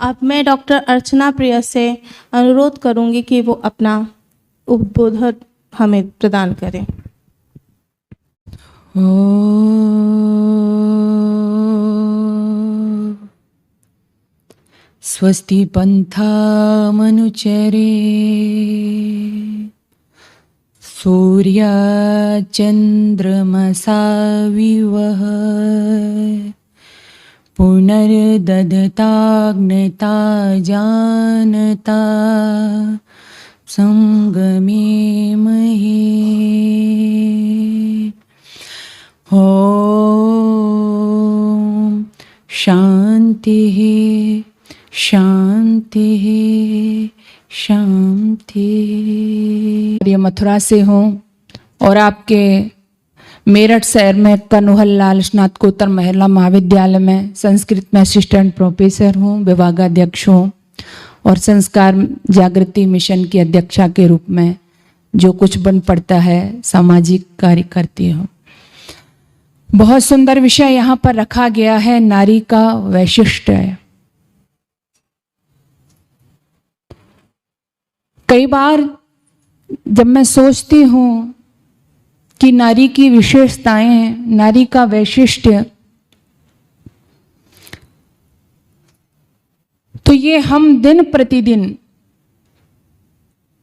अब मैं डॉक्टर अर्चना प्रिया से अनुरोध करूंगी कि वो अपना उद्बोधन हमें प्रदान करें। स्वस्ति पन्थामनुचरे सूर्याचन्द्रमसा विवह पुनर्दधताग्नता जानता संगमे महे। ॐ शान्तिः शान्तिः शान्तिः। ये मथुरा से हूँ और आपके मेरठ शहर में कन्हैया लाल स्नातकोत्तर महिला महाविद्यालय में संस्कृत में असिस्टेंट प्रोफेसर हूँ, विभागाध्यक्ष हूँ और संस्कार जागृति मिशन की अध्यक्षा के रूप में जो कुछ बन पड़ता है सामाजिक कार्य करती हूँ। बहुत सुंदर विषय यहाँ पर रखा गया है, नारी का वैशिष्ट्य है। कई बार जब मैं सोचती हूँ कि नारी की विशेषताएं हैं, नारी का वैशिष्ट्य, तो ये हम दिन प्रतिदिन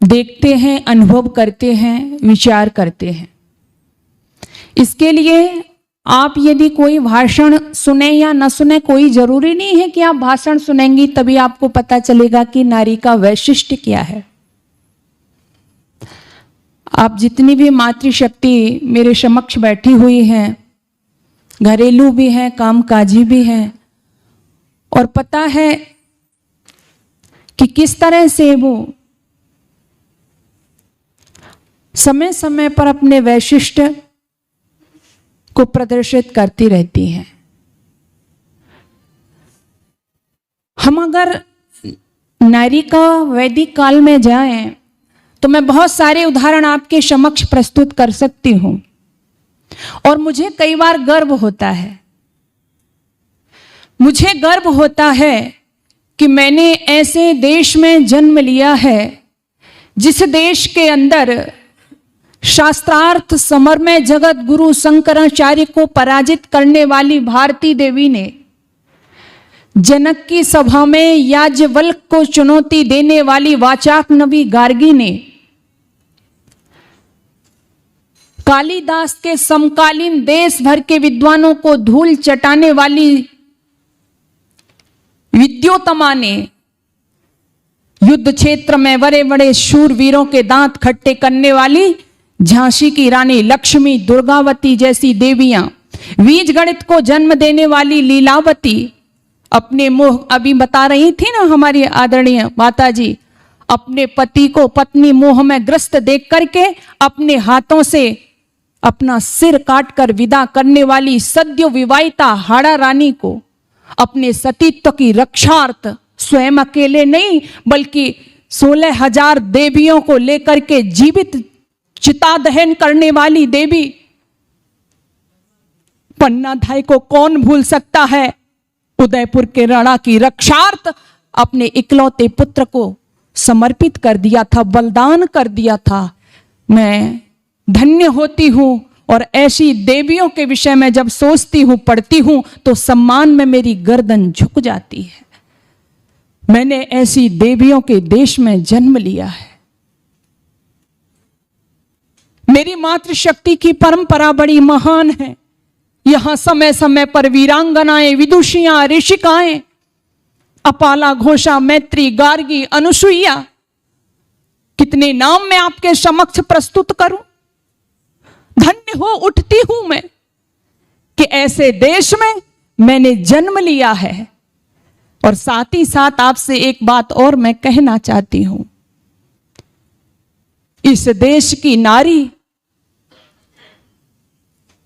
देखते हैं, अनुभव करते हैं, विचार करते हैं। इसके लिए आप यदि कोई भाषण सुने या न सुने, कोई जरूरी नहीं है कि आप भाषण सुनेंगी तभी आपको पता चलेगा कि नारी का वैशिष्ट्य क्या है। आप जितनी भी मातृशक्ति मेरे समक्ष बैठी हुई हैं, घरेलू भी हैं, कामकाजी भी हैं, और पता है कि किस तरह से वो समय समय पर अपने वैशिष्ट्य को प्रदर्शित करती रहती हैं। हम अगर नारी का वैदिक काल में जाएं तो मैं बहुत सारे उदाहरण आपके समक्ष प्रस्तुत कर सकती हूं और मुझे कई बार गर्व होता है। मुझे गर्व होता है कि मैंने ऐसे देश में जन्म लिया है जिस देश के अंदर शास्त्रार्थ समर में जगत गुरु शंकराचार्य को पराजित करने वाली भारती देवी ने, जनक की सभा में याज्ञवल्क्य को चुनौती देने वाली वाचाक्नवी गार्गी ने, कालिदास के समकालीन देश भर के विद्वानों को धूल चटाने वाली विद्योतमा ने, युद्ध क्षेत्र में बड़े बड़े शूरवीरों के दांत खट्टे करने वाली झांसी की रानी लक्ष्मी, दुर्गावती जैसी देवियां, बीज गणित को जन्म देने वाली लीलावती, अपने मोह, अभी बता रही थी ना हमारी आदरणीय माता जी, अपने पति को पत्नी मोह में ग्रस्त देख करके अपने हाथों से अपना सिर काटकर विदा करने वाली सद्य विवाहिता हाड़ा रानी को अपने सतीत्व की रक्षार्थ स्वयं अकेले नहीं बल्कि 16,000 देवियों को लेकर के जीवित चिता दहन करने वाली देवी पन्नाधाय को कौन भूल सकता है। उदयपुर के राणा की रक्षार्थ अपने इकलौते पुत्र को समर्पित कर दिया था, बलिदान कर दिया था। मैं धन्य होती हूं और ऐसी देवियों के विषय में जब सोचती हूं, पढ़ती हूं तो सम्मान में मेरी गर्दन झुक जाती है। मैंने ऐसी देवियों के देश में जन्म लिया है। मेरी मातृशक्ति की परंपरा बड़ी महान है। यहां समय समय पर वीरांगनाएं, विदुषियां, ऋषिकाएं, अपाला, घोषा, मैत्री, गार्गी, अनुसुईया, कितने नाम मैं आपके समक्ष प्रस्तुत करूं। धन्य हो उठती हूं मैं कि ऐसे देश में मैंने जन्म लिया है। और साथ ही साथ आपसे एक बात और मैं कहना चाहती हूं, इस देश की नारी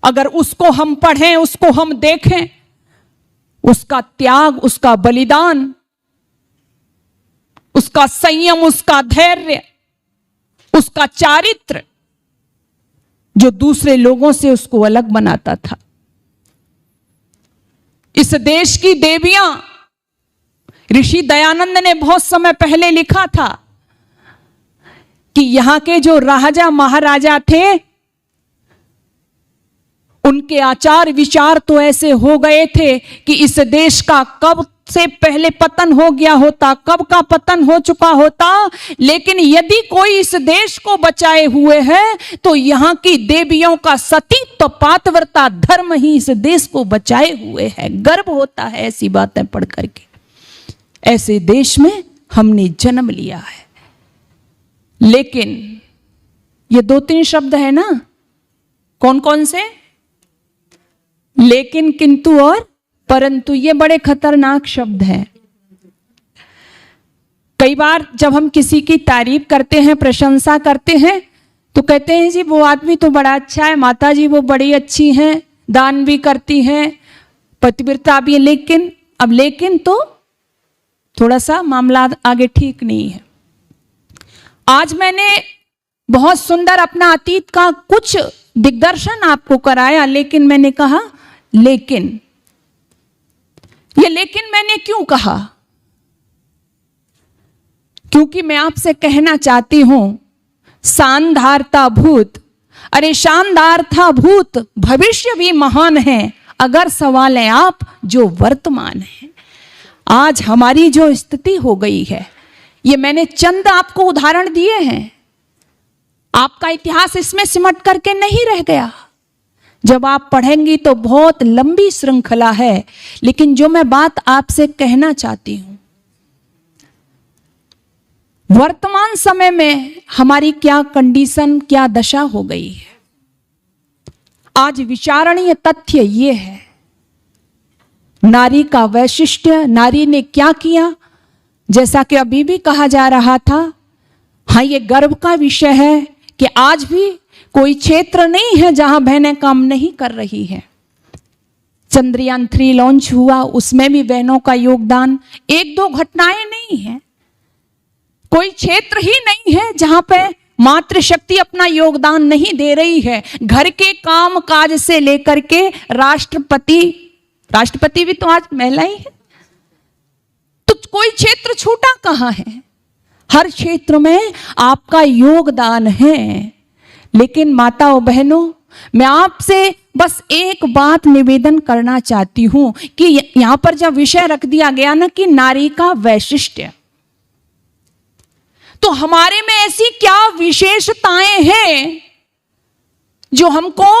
अगर उसको हम पढ़ें, उसको हम देखें, उसका त्याग, उसका बलिदान, उसका संयम, उसका धैर्य, उसका चारित्र जो दूसरे लोगों से उसको अलग बनाता था। इस देश की देवियां ऋषि दयानंद ने बहुत समय पहले लिखा था कि यहां के जो राजा महाराजा थे उनके आचार विचार तो ऐसे हो गए थे कि इस देश का कब से पहले पतन हो गया होता, कब का पतन हो चुका होता, लेकिन यदि कोई इस देश को बचाए हुए है तो यहाँ की देवियों का सतीत्व पातिव्रता धर्म ही इस देश को बचाए हुए है। गर्व होता है ऐसी बातें पढ़ करके। ऐसे देश में हमने जन्म लिया है। लेकिन ये 2-3 शब्द है ना, कौन कौन से? लेकिन, किंतु और परंतु, ये बड़े खतरनाक शब्द हैं। कई बार जब हम किसी की तारीफ करते हैं, प्रशंसा करते हैं, तो कहते हैं जी वो आदमी तो बड़ा अच्छा है, माता जी वो बड़ी अच्छी हैं, दान भी करती हैं, पतिव्रता भी है। लेकिन अब लेकिन तो थोड़ा सा मामला आगे ठीक नहीं है। आज मैंने बहुत सुंदर अपना अतीत का कुछ दिग्दर्शन आपको कराया, लेकिन मैंने कहा लेकिन, ये लेकिन मैंने क्यों कहा? क्योंकि मैं आपसे कहना चाहती हूं शानदार था भूत, अरे शानदार था भूत, भविष्य भी महान है, अगर सवाल है आप जो वर्तमान है। आज हमारी जो स्थिति हो गई है, ये मैंने चंद आपको उदाहरण दिए हैं, आपका इतिहास इसमें सिमट करके नहीं रह गया। जब आप पढ़ेंगी तो बहुत लंबी श्रृंखला है, लेकिन जो मैं बात आपसे कहना चाहती हूं, वर्तमान समय में हमारी क्या कंडीशन, क्या दशा हो गई है। आज विचारणीय तथ्य ये है, नारी का वैशिष्ट्य, नारी ने क्या किया, जैसा कि अभी भी कहा जा रहा था। हाँ, ये गर्व का विषय है कि आज भी कोई क्षेत्र नहीं है जहां बहनें काम नहीं कर रही हैं। चंद्रयान 3 लॉन्च हुआ, उसमें भी बहनों का योगदान, 1-2 घटनाएं नहीं है, कोई क्षेत्र ही नहीं है जहां पे मातृशक्ति अपना योगदान नहीं दे रही है। घर के काम काज से लेकर के राष्ट्रपति भी तो आज महिला ही है। तो कोई क्षेत्र छूटा कहां है? हर क्षेत्र में आपका योगदान है। लेकिन माताओं बहनों, मैं आपसे बस एक बात निवेदन करना चाहती हूं कि यहां पर जब विषय रख दिया गया ना कि नारी का वैशिष्ट्य, तो हमारे में ऐसी क्या विशेषताएं हैं जो हमको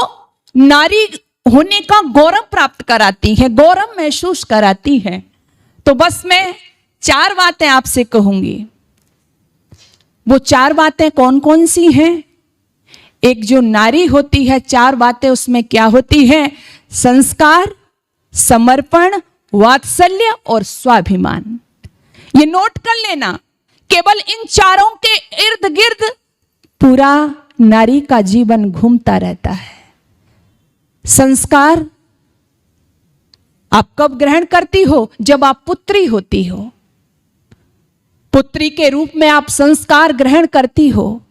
नारी होने का गौरव प्राप्त कराती है, गौरव महसूस कराती है। तो बस मैं 4 बातें आपसे कहूंगी। वो 4 बातें कौन कौन सी हैं? एक जो नारी होती है, 4 बातें उसमें क्या होती हैं? संस्कार, समर्पण, वात्सल्य और स्वाभिमान। ये नोट कर लेना, केवल इन 4 के इर्द गिर्द पूरा नारी का जीवन घूमता रहता है। संस्कार आप कब ग्रहण करती हो? जब आप पुत्री होती हो। पुत्री के रूप में आप संस्कार ग्रहण करती हो।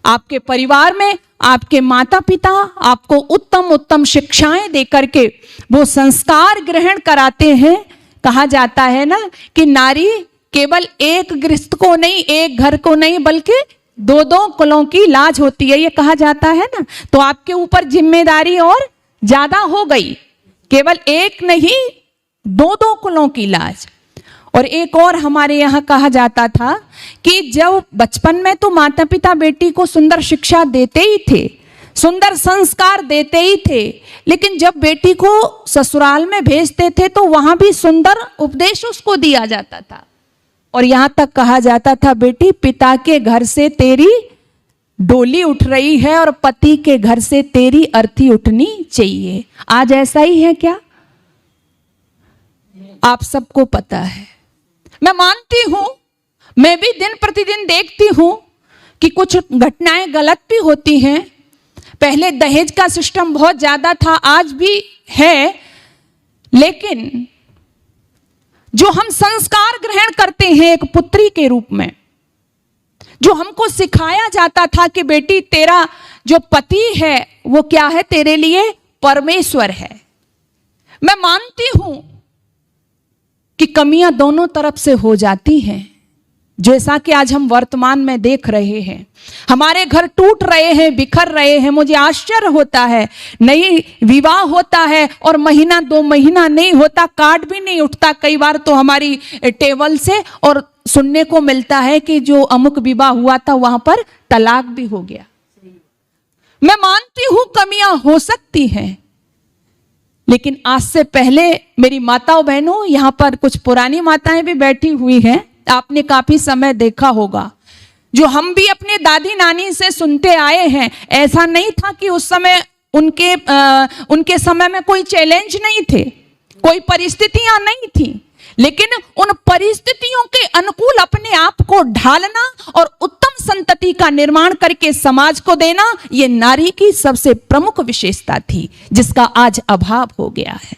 आपके परिवार में आपके माता पिता आपको उत्तम उत्तम शिक्षाएं देकर के वो संस्कार ग्रहण कराते हैं। कहा जाता है ना कि नारी केवल एक गृहस्थ को नहीं, एक घर को नहीं, बल्कि 2-2 कुलों की लाज होती है, ये कहा जाता है ना। तो आपके ऊपर जिम्मेदारी और ज्यादा हो गई, केवल एक नहीं 2-2 कुलों की लाज। और एक और हमारे यहाँ कहा जाता था कि जब बचपन में तो माता पिता बेटी को सुंदर शिक्षा देते ही थे, सुंदर संस्कार देते ही थे, लेकिन जब बेटी को ससुराल में भेजते थे तो वहां भी सुंदर उपदेश उसको दिया जाता था। और यहाँ तक कहा जाता था, बेटी पिता के घर से तेरी डोली उठ रही है और पति के घर से तेरी अर्थी उठनी चाहिए। आज ऐसा ही है क्या? आप सबको पता है। मैं मानती हूं, मैं भी दिन प्रतिदिन देखती हूं कि कुछ घटनाएं गलत भी होती हैं। पहले दहेज का सिस्टम बहुत ज्यादा था, आज भी है, लेकिन जो हम संस्कार ग्रहण करते हैं एक पुत्री के रूप में, जो हमको सिखाया जाता था कि बेटी तेरा जो पति है वो क्या है? तेरे लिए परमेश्वर है। मैं मानती हूं कि कमियां दोनों तरफ से हो जाती हैं, जैसा कि आज हम वर्तमान में देख रहे हैं। हमारे घर टूट रहे हैं, बिखर रहे हैं। मुझे आश्चर्य होता है, नई विवाह होता है और महीना 2 महीना नहीं होता, कार्ड भी नहीं उठता कई बार तो हमारी टेबल से, और सुनने को मिलता है कि जो अमुक विवाह हुआ था वहां पर तलाक भी हो गया। मैं मानती हूं कमियां हो सकती हैं, लेकिन आज से पहले मेरी माताओं बहनों, यहां पर कुछ पुरानी माताएं भी बैठी हुई हैं, आपने काफी समय देखा होगा, जो हम भी अपने दादी नानी से सुनते आए हैं। ऐसा नहीं था कि उस समय उनके समय में कोई चैलेंज नहीं थे, कोई परिस्थितियां नहीं थी, लेकिन उन परिस्थितियों के अनुकूल अपने आप को ढालना और उत्तम संतति का निर्माण करके समाज को देना, ये नारी की सबसे प्रमुख विशेषता थी, जिसका आज अभाव हो गया है।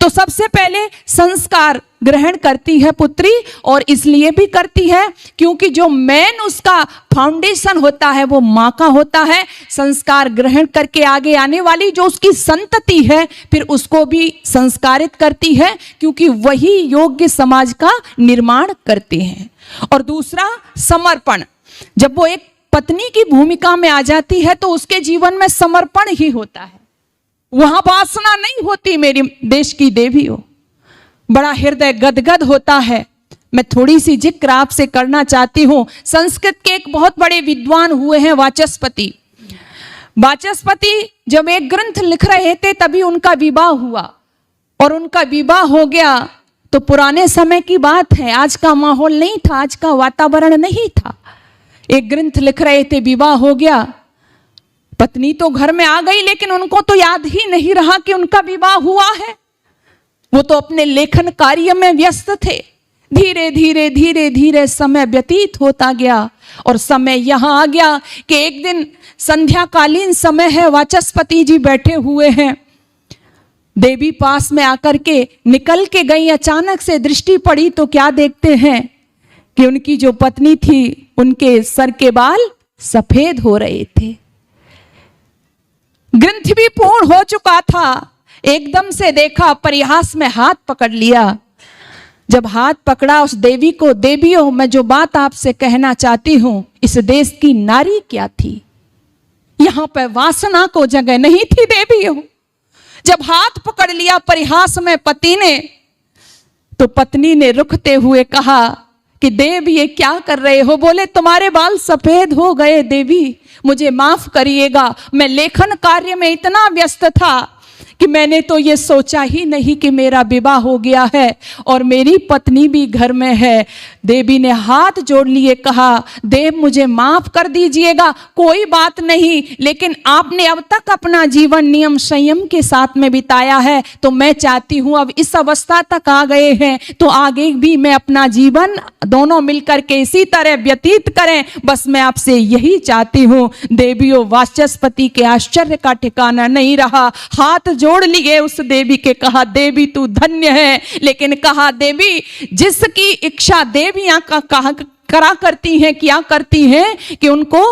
तो सबसे पहले संस्कार ग्रहण करती है पुत्री, और इसलिए भी करती है क्योंकि जो मेन उसका फाउंडेशन होता है वो माँ का होता है। संस्कार ग्रहण करके आगे आने वाली जो उसकी संतति है, फिर उसको भी संस्कारित करती है, क्योंकि वही योग्य समाज का निर्माण करते हैं। और दूसरा समर्पण, जब वो एक पत्नी की भूमिका में आ जाती है तो उसके जीवन में समर्पण ही होता है, वहां वासना नहीं होती। मेरी देश की देवियों, बड़ा हृदय गदगद होता है। मैं थोड़ी सी जिक्र आपसे करना चाहती हूं। संस्कृत के एक बहुत बड़े विद्वान हुए हैं वाचस्पति। वाचस्पति जब एक ग्रंथ लिख रहे थे तभी उनका विवाह हुआ, और उनका विवाह हो गया तो पुराने समय की बात है, आज का माहौल नहीं था, आज का वातावरण नहीं था। एक ग्रंथ लिख रहे थे, विवाह हो गया, पत्नी तो घर में आ गई, लेकिन उनको तो याद ही नहीं रहा कि उनका विवाह हुआ है। वो तो अपने लेखन कार्य में व्यस्त थे। धीरे धीरे धीरे धीरे समय व्यतीत होता गया, और समय यहां आ गया कि एक दिन संध्याकालीन समय है, वाचस्पति जी बैठे हुए हैं, देवी पास में आकर के निकल के गई। अचानक से दृष्टि पड़ी तो क्या देखते हैं कि उनकी जो पत्नी थी, उनके सर के बाल सफेद हो रहे थे। ग्रंथ भी पूर्ण हो चुका था। एकदम से देखा, परिहास में हाथ पकड़ लिया। जब हाथ पकड़ा उस देवी को, देवियों मैं जो बात आपसे कहना चाहती हूं, इस देश की नारी क्या थी, यहां पर वासना को जगह नहीं थी। देवियों जब हाथ पकड़ लिया परिहास में पति ने, तो पत्नी ने रुकते हुए कहा कि देव ये क्या कर रहे हो? बोले तुम्हारे बाल सफेद हो गए देवी, मुझे माफ करिएगा, मैं लेखन कार्य में इतना व्यस्त था कि मैंने तो ये सोचा ही नहीं कि मेरा विवाह हो गया है और मेरी पत्नी भी घर में है। देवी ने हाथ जोड़ लिए, कहा देव मुझे माफ कर दीजिएगा, कोई बात नहीं, लेकिन आपने अब तक अपना जीवन नियम संयम के साथ में बिताया है, तो मैं चाहती हूं अब इस अवस्था तक आ गए हैं तो आगे भी मैं अपना जीवन दोनों मिलकर के इसी तरह व्यतीत करें, बस मैं आपसे यही चाहती हूं। देवियों वाचस्पति के आश्चर्य का ठिकाना नहीं रहा, हाथ जोड़ लिए उस देवी के, कहा देवी तू धन्य है, लेकिन कहा देवी जिसकी इच्छा देवियां का करा करती हैं, क्या करती हैं कि उनको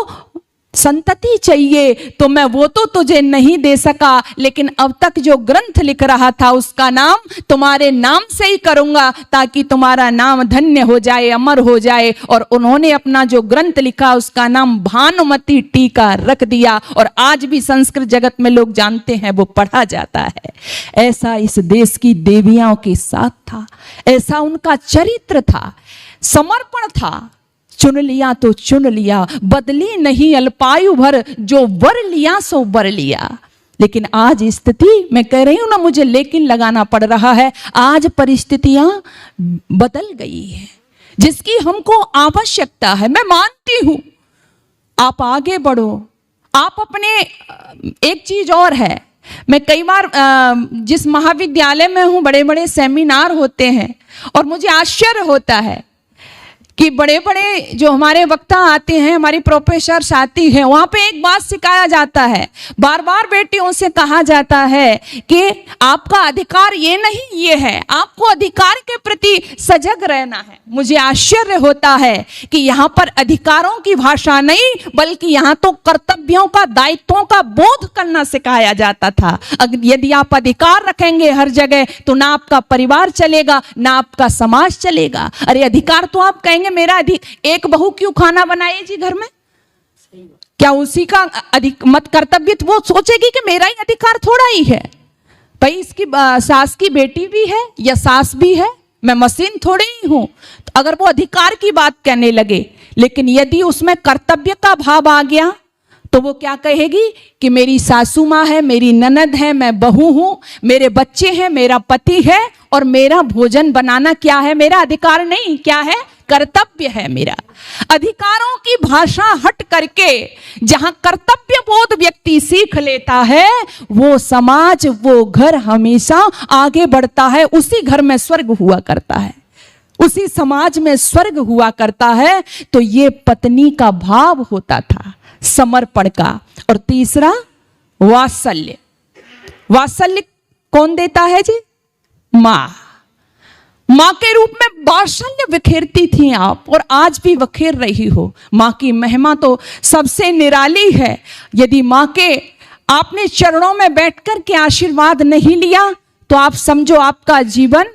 संतति चाहिए, तो मैं वो तो तुझे नहीं दे सका, लेकिन अब तक जो ग्रंथ लिख रहा था उसका नाम तुम्हारे नाम से ही करूंगा ताकि तुम्हारा नाम धन्य हो जाए, अमर हो जाए। और उन्होंने अपना जो ग्रंथ लिखा उसका नाम भानुमति टीका रख दिया, और आज भी संस्कृत जगत में लोग जानते हैं, वो पढ़ा जाता है। ऐसा इस देश की देवियों के साथ था, ऐसा उनका चरित्र था, समर्पण था। चुन लिया तो चुन लिया, बदली नहीं अल्पायु भर, जो वर लिया सो वर लिया। लेकिन आज स्थिति, मैं कह रही हूं ना, मुझे लेकिन लगाना पड़ रहा है, आज परिस्थितियां बदल गई है जिसकी हमको आवश्यकता है। मैं मानती हूं आप आगे बढ़ो, आप अपने, एक चीज और है, मैं कई बार जिस महाविद्यालय में हूं बड़े बड़े सेमिनार होते हैं और मुझे आश्चर्य होता है कि बड़े बड़े जो हमारे वक्ता आते हैं, हमारी प्रोफेसर्स आती हैं, वहां पे एक बात सिखाया जाता है, बार बार बेटियों से कहा जाता है कि आपका अधिकार ये नहीं ये है, आपको अधिकार के प्रति सजग रहना है। मुझे आश्चर्य होता है कि यहाँ पर अधिकारों की भाषा नहीं, बल्कि यहाँ तो कर्तव्यों का, दायित्वों का बोध करना सिखाया जाता था। अगर यदि आप अधिकार रखेंगे हर जगह तो ना आपका परिवार चलेगा, ना आपका समाज चलेगा। अरे अधिकार तो आप कहेंगे मेरा एक बहू क्यों खाना बनाए जी घर में, क्या उसी का मत कर्तव्य वो सोचेगी कि मेरा ही अधिकार थोड़ा ही है? भाई इसकी सास की बेटी भी है या सास भी है, मैं मशीन थोड़ी ही हूं। तो अगर वो अधिकार की बात कहने लगे, लेकिन यदि उसमें कर्तव्य का भाव आ गया तो वो क्या कहेगी कि मेरी सासू माँ है, मेरी ननद है, मैं बहू हूं, मेरे बच्चे हैं, मेरा पति है और मेरा भोजन बनाना क्या है, मेरा अधिकार नहीं, क्या है, कर्तव्य है मेरा। अधिकारों की भाषा हट करके जहां कर्तव्य बोध व्यक्ति सीख लेता है, वो समाज, वो घर हमेशा आगे बढ़ता है। उसी घर में स्वर्ग हुआ करता है, उसी समाज में स्वर्ग हुआ करता है। तो ये पत्नी का भाव होता था, समर्पण का। और तीसरा वात्सल्य। वात्सल्य कौन देता है जी? माँ। माँ के रूप में वात्सल्य बिखेरती थी आप, और आज भी बिखेर रही हो। माँ की महिमा तो सबसे निराली है। यदि माँ के आपने चरणों में बैठकर के आशीर्वाद नहीं लिया तो आप समझो आपका जीवन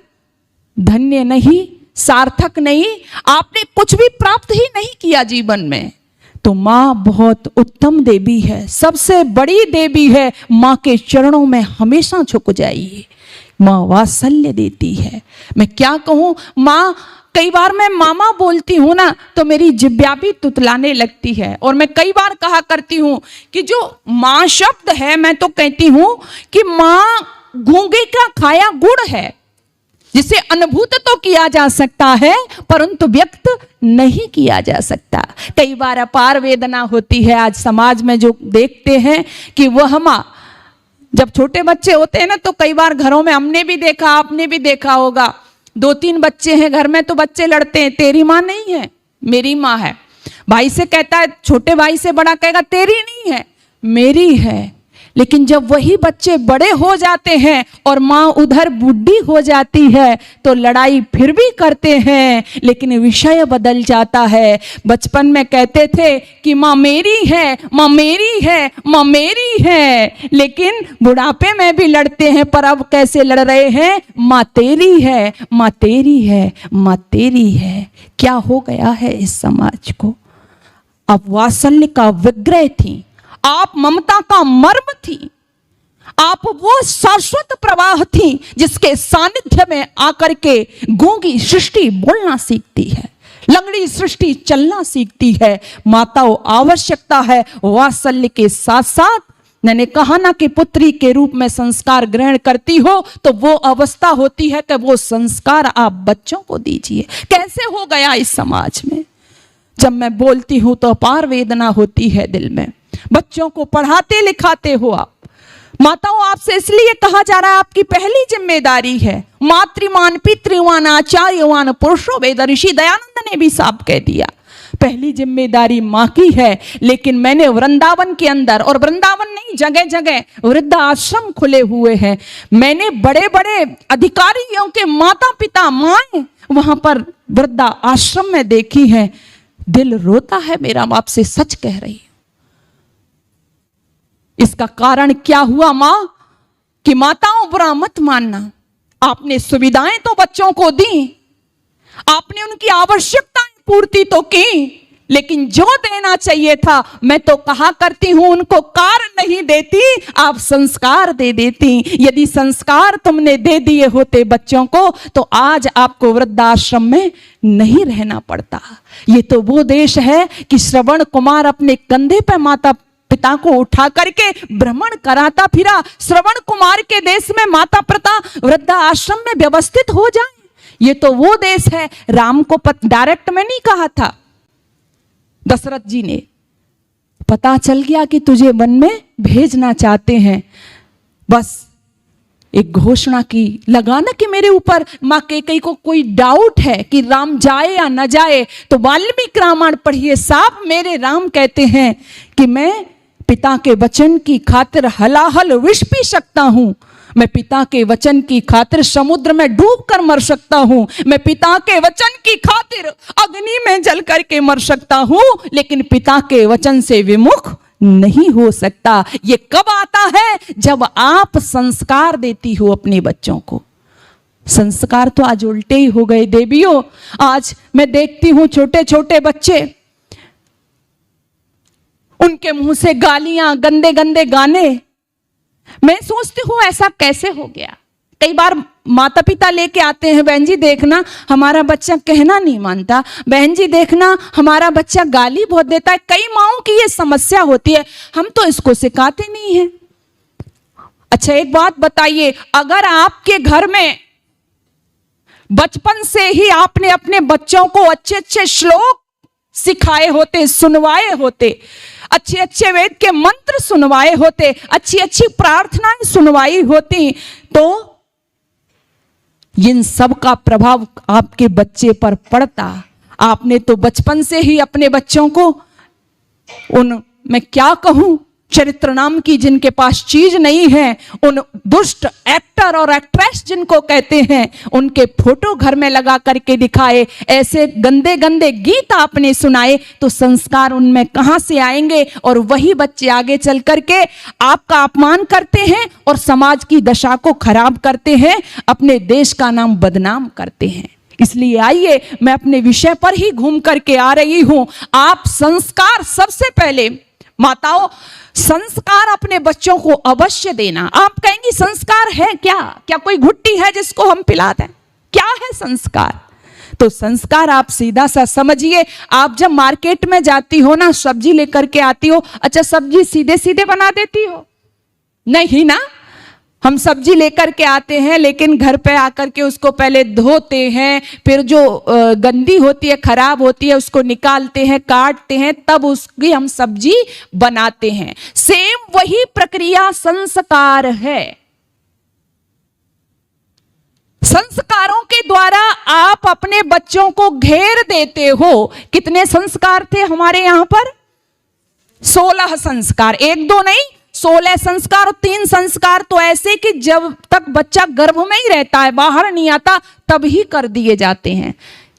धन्य नहीं, सार्थक नहीं, आपने कुछ भी प्राप्त ही नहीं किया जीवन में। तो माँ बहुत उत्तम देवी है, सबसे बड़ी देवी है। माँ के चरणों में हमेशा झुक जाइए। माँ वात्सल्य देती है। मैं क्या कहूँ, माँ, कई बार मैं मामा बोलती हूँ ना तो मेरी जिब्या भी तुतलाने लगती है। और मैं कई बार कहा करती हूँ कि जो माँ शब्द है, मैं तो कहती हूँ कि माँ गूंगे का खाया गुड़ है, जिसे अनुभूत तो किया जा सकता है परंतु व्यक्त नहीं किया जा सकता। कई बार अपार वेदना होती है। आज समाज में जो देखते हैं कि वह माँ, जब छोटे बच्चे होते हैं ना तो कई बार घरों में हमने भी देखा, आपने भी देखा होगा, 2-3 बच्चे हैं घर में तो बच्चे लड़ते हैं, तेरी माँ नहीं है, मेरी माँ है। भाई से कहता है, छोटे भाई से बड़ा कहेगा तेरी नहीं है, मेरी है। लेकिन जब वही बच्चे बड़े हो जाते हैं और माँ उधर बूढ़ी हो जाती है तो लड़ाई फिर भी करते हैं, लेकिन विषय बदल जाता है। बचपन में कहते थे कि माँ मेरी है, माँ मेरी है, माँ मेरी है, लेकिन बुढ़ापे में भी लड़ते हैं। पर अब कैसे लड़ रहे हैं? माँ तेरी है, माँ तेरी है, माँ तेरी है। क्या हो गया है इस समाज को? अब वात्सल्य का विग्रह थी आप, ममता का मर्म थी आप, वो शाश्वत प्रवाह थी जिसके सानिध्य में आकर के गूंगी सृष्टि बोलना सीखती है, लंगड़ी सृष्टि चलना सीखती है। माताओं, आवश्यकता है वात्सल्य के साथ साथ, मैंने कहा ना कि पुत्री के रूप में संस्कार ग्रहण करती हो तो वो अवस्था होती है कि वो संस्कार आप बच्चों को दीजिए। कैसे हो गया इस समाज में? जब मैं बोलती हूं तो अपार वेदना होती है दिल में। बच्चों को पढ़ाते लिखाते हो आप, माताओं, आपसे इसलिए कहा जा रहा है आपकी पहली जिम्मेदारी है मातृमान पितृवान आचार्यवान पुरुषो वेद। ऋषि दयानंद ने भी साफ कह दिया, पहली जिम्मेदारी माँ की है। लेकिन मैंने वृंदावन के अंदर, और वृंदावन नहीं, जगह जगह वृद्ध आश्रम खुले हुए हैं, मैंने बड़े बड़े अधिकारियों के माता पिता माए वहां पर वृद्धा आश्रम में देखी है। दिल रोता है मेरा, आपसे सच कह रही हूं। इसका कारण क्या हुआ मां? कि माताओं, बुरा मत मानना, आपने सुविधाएं तो बच्चों को दी, आपने उनकी आवश्यकताएं पूर्ति तो की, लेकिन जो देना चाहिए था, मैं तो कहा करती हूं, उनको कार नहीं देती, आप संस्कार दे देती। यदि संस्कार तुमने दे दिए होते बच्चों को तो आज आपको वृद्धाश्रम में नहीं रहना पड़ता। ये तो वो देश है कि श्रवण कुमार अपने कंधे पे माता पिता को उठा करके भ्रमण कराता फिरा। श्रवण कुमार के देश में माता पिता वृद्धा आश्रम में व्यवस्थित हो जाए। ये तो वो देश है। राम को डायरेक्ट में नहीं कहा था, दशरथ जी ने, पता चल गया कि तुझे वन में भेजना चाहते हैं, बस एक घोषणा की, लगा ना कि मेरे ऊपर माँ कैकेयी को कोई डाउट है कि राम जाए या न जाए, तो वाल्मीकि रामायण पढ़िए, साफ मेरे राम कहते हैं कि मैं पिता के वचन की खातिर हलाहल विष पी सकता हूं, मैं पिता के वचन की खातिर समुद्र में डूब कर मर सकता हूं, मैं पिता के वचन की खातिर अग्नि में जल करके मर सकता हूं, लेकिन पिता के वचन से विमुख नहीं हो सकता। ये कब आता है? जब आप संस्कार देती हो अपने बच्चों को। संस्कार तो आज उल्टे ही हो गए देवियों। आज मैं देखती हूं छोटे छोटे बच्चे, उनके मुंह से गालियां, गंदे गंदे गाने। मैं सोचती हूं ऐसा कैसे हो गया। कई बार माता पिता लेके आते हैं, बहन जी देखना हमारा बच्चा कहना नहीं मानता, बहन जी देखना हमारा बच्चा गाली बहुत देता है। कई माओं की ये समस्या होती है, हम तो इसको सिखाते नहीं हैं। अच्छा एक बात बताइए, अगर आपके घर में बचपन से ही आपने अपने बच्चों को अच्छे अच्छे श्लोक सिखाए होते, सुनवाए होते, अच्छे अच्छे वेद के मंत्र सुनवाए होते, अच्छी अच्छी प्रार्थनाएं सुनवाई होती, तो इन सब का प्रभाव आपके बच्चे पर पड़ता। आपने तो बचपन से ही अपने बच्चों को मैं क्या कहूं, चरित्र नाम की जिनके पास चीज नहीं है, उन दुष्ट एक्टर और एक्ट्रेस जिनको कहते हैं, उनके फोटो घर में लगा करके दिखाए, ऐसे गंदे गंदे गीत आपने सुनाए, तो संस्कार उनमें कहां से आएंगे? और वही बच्चे आगे चल करके आपका अपमान करते हैं और समाज की दशा को खराब करते हैं, अपने देश का नाम बदनाम करते हैं। इसलिए आइए मैं अपने विषय पर ही घूम करके आ रही हूं। आप संस्कार, सबसे पहले माताओं, संस्कार अपने बच्चों को अवश्य देना। आप कहेंगी संस्कार है क्या? क्या कोई घुट्टी है जिसको हम पिला दें? क्या है संस्कार? तो संस्कार आप सीधा सा समझिए। आप जब मार्केट में जाती हो ना, सब्जी लेकर के आती हो, अच्छा सब्जी सीधे सीधे बना देती हो? नहीं ना, हम सब्जी लेकर के आते हैं, लेकिन घर पे आकर के उसको पहले धोते हैं, फिर जो गंदी होती है, खराब होती है, उसको निकालते हैं, काटते हैं, तब उसकी हम सब्जी बनाते हैं। सेम वही प्रक्रिया संस्कार है। संस्कारों के द्वारा आप अपने बच्चों को घेर देते हो। कितने संस्कार थे हमारे यहां पर? 16 संस्कार, 1 2 नहीं, 16 संस्कार। 3 संस्कार तो ऐसे कि जब तक बच्चा गर्भ में ही रहता है, बाहर नहीं आता, तब ही कर दिए जाते हैं।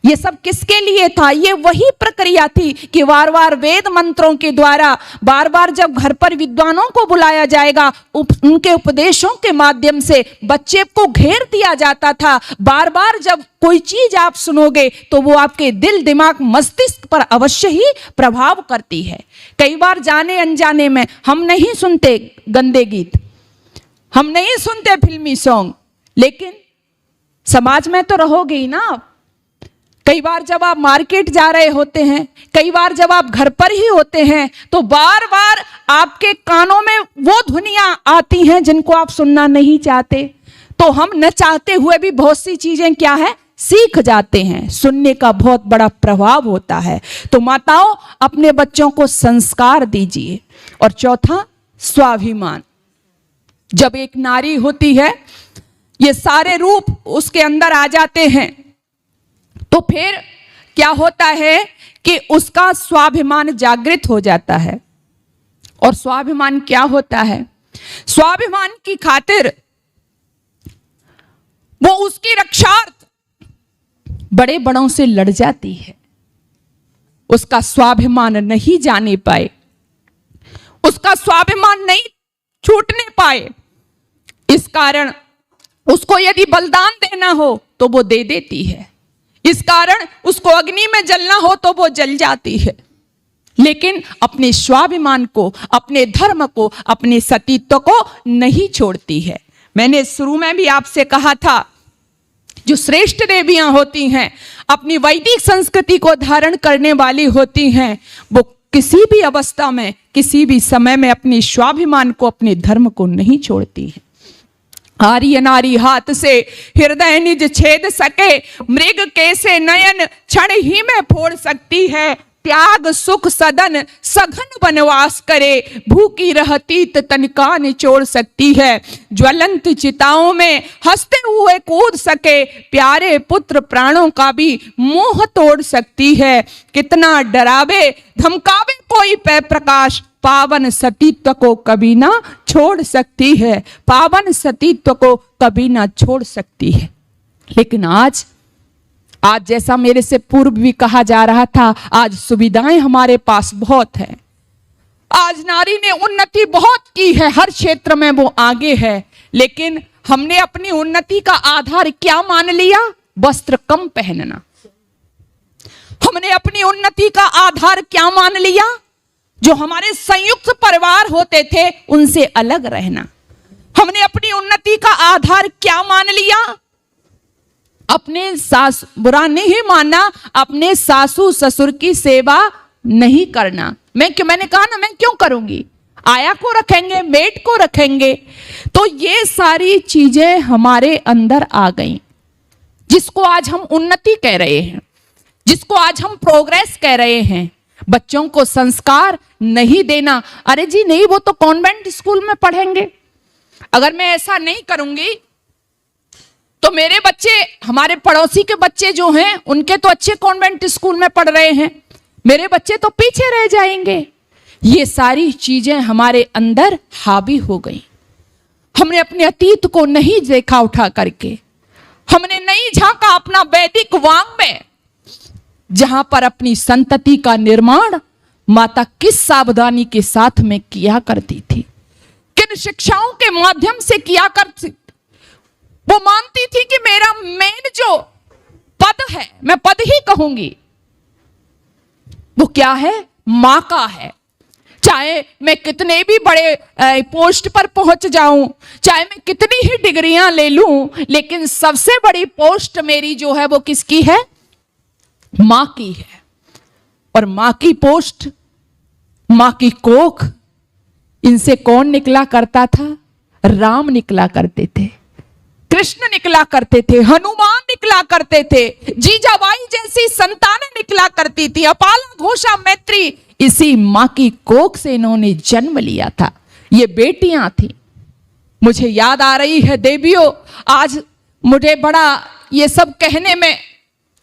ये सब किसके लिए था? ये वही प्रक्रिया थी कि बार बार वेद मंत्रों के द्वारा, बार बार जब घर पर विद्वानों को बुलाया जाएगा, उनके उपदेशों के माध्यम से बच्चे को घेर दिया जाता था। बार बार जब कोई चीज आप सुनोगे तो वो आपके दिल, दिमाग, मस्तिष्क पर अवश्य ही प्रभाव करती है। कई बार जाने अनजाने में हम नहीं सुनते गंदे गीत, हम नहीं सुनते फिल्मी सॉन्ग, लेकिन समाज में तो रहोगे ही ना आप। कई बार जब आप मार्केट जा रहे होते हैं, कई बार जब आप घर पर ही होते हैं, तो बार बार आपके कानों में वो ध्वनियां आती हैं जिनको आप सुनना नहीं चाहते। तो हम न चाहते हुए भी बहुत सी चीजें क्या है, सीख जाते हैं। सुनने का बहुत बड़ा प्रभाव होता है। तो माताओं, अपने बच्चों को संस्कार दीजिए। और चौथा, स्वाभिमान। जब एक नारी होती है, ये सारे रूप उसके अंदर आ जाते हैं, तो फिर क्या होता है कि उसका स्वाभिमान जागृत हो जाता है। और स्वाभिमान क्या होता है? स्वाभिमान की खातिर वो उसकी रक्षार्थ बड़े बड़ों से लड़ जाती है। उसका स्वाभिमान नहीं जाने पाए, उसका स्वाभिमान नहीं छूटने पाए, इस कारण उसको यदि बलिदान देना हो तो वो दे देती है। इस कारण उसको अग्नि में जलना हो तो वो जल जाती है, लेकिन अपने स्वाभिमान को, अपने धर्म को, अपने सतीत्व को नहीं छोड़ती है। मैंने शुरू में भी आपसे कहा था, जो श्रेष्ठ देवियां होती हैं, अपनी वैदिक संस्कृति को धारण करने वाली होती हैं, वो किसी भी अवस्था में, किसी भी समय में अपने स्वाभिमान को, अपने धर्म को नहीं छोड़ती है। आर्य नारी हाथ से हृदय निज छेद सके, मृग कैसे नयन क्षण ही में फोड़ सकती है। त्याग सुख सदन सघन वनवास करे, भूखी रहती तनिका निचोड़ सकती है, ज्वलंत चिताओं में हंसते हुए कूद सके, प्यारे पुत्र प्राणों का भी मोह तोड़ सकती है। कितना डरावे धमकावे कोई पे प्रकाश, पावन सतीत्व को कभी ना छोड़ सकती है, पावन सतीत्व को कभी ना छोड़ सकती है। लेकिन आज जैसा मेरे से पूर्व भी कहा जा रहा था, आज सुविधाएं हमारे पास बहुत है। आज नारी ने उन्नति बहुत की है, हर क्षेत्र में वो आगे है, लेकिन हमने अपनी उन्नति का आधार क्या मान लिया? वस्त्र कम पहनना। हमने अपनी उन्नति का आधार क्या मान लिया? जो हमारे संयुक्त परिवार होते थे उनसे अलग रहना। हमने अपनी उन्नति का आधार क्या मान लिया? अपने सास बुरा नहीं मानना, अपने सासू ससुर की सेवा नहीं करना। मैंने कहा ना, मैं क्यों करूंगी? आया को रखेंगे, मेड को रखेंगे। तो ये सारी चीजें हमारे अंदर आ गई, जिसको आज हम उन्नति कह रहे हैं, जिसको आज हम प्रोग्रेस कह रहे हैं। बच्चों को संस्कार नहीं देना, अरे जी नहीं, वो तो कॉन्वेंट स्कूल में पढ़ेंगे। अगर मैं ऐसा नहीं करूंगी तो मेरे बच्चे, हमारे पड़ोसी के बच्चे जो हैं, उनके तो अच्छे कॉन्वेंट स्कूल में पढ़ रहे हैं, मेरे बच्चे तो पीछे रह जाएंगे। ये सारी चीजें हमारे अंदर हावी हो गई। हमने अपने अतीत को नहीं देखा उठा करके, हमने नहीं झांका अपना वैदिक वाङ्मय, जहां पर अपनी संतति का निर्माण माता किस सावधानी के साथ में किया करती थी, किन शिक्षाओं के माध्यम से किया करती। वो मानती थी कि मेरा मेन जो पद है, मैं पद ही कहूंगी, वो क्या है? मां का है। चाहे मैं कितने भी बड़े पोस्ट पर पहुंच जाऊं, चाहे मैं कितनी ही डिग्रियां ले लूं, लेकिन सबसे बड़ी पोस्ट मेरी जो है वो किसकी है? मां की है। और मां की पोस्ट, मां की कोख, इनसे कौन निकला करता था? राम निकला करते थे, कृष्ण निकला करते थे, हनुमान निकला करते थे, जीजाबाई जैसी संतानें निकला करती थी, अपाला घोषा मैत्री, इसी मां की कोख से इन्होंने जन्म लिया था। ये बेटियां थी। मुझे याद आ रही है देवियों, आज मुझे बड़ा ये सब कहने में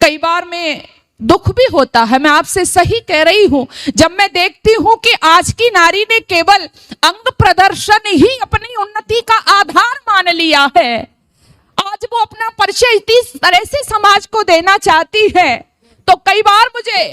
कई बार में दुख भी होता है, मैं आपसे सही कह रही हूं, जब मैं देखती हूं कि आज की नारी ने केवल अंग प्रदर्शन ही अपनी उन्नति का आधार मान लिया है। आज वो अपना परिचय इस तरह से समाज को देना चाहती है, तो कई बार मुझे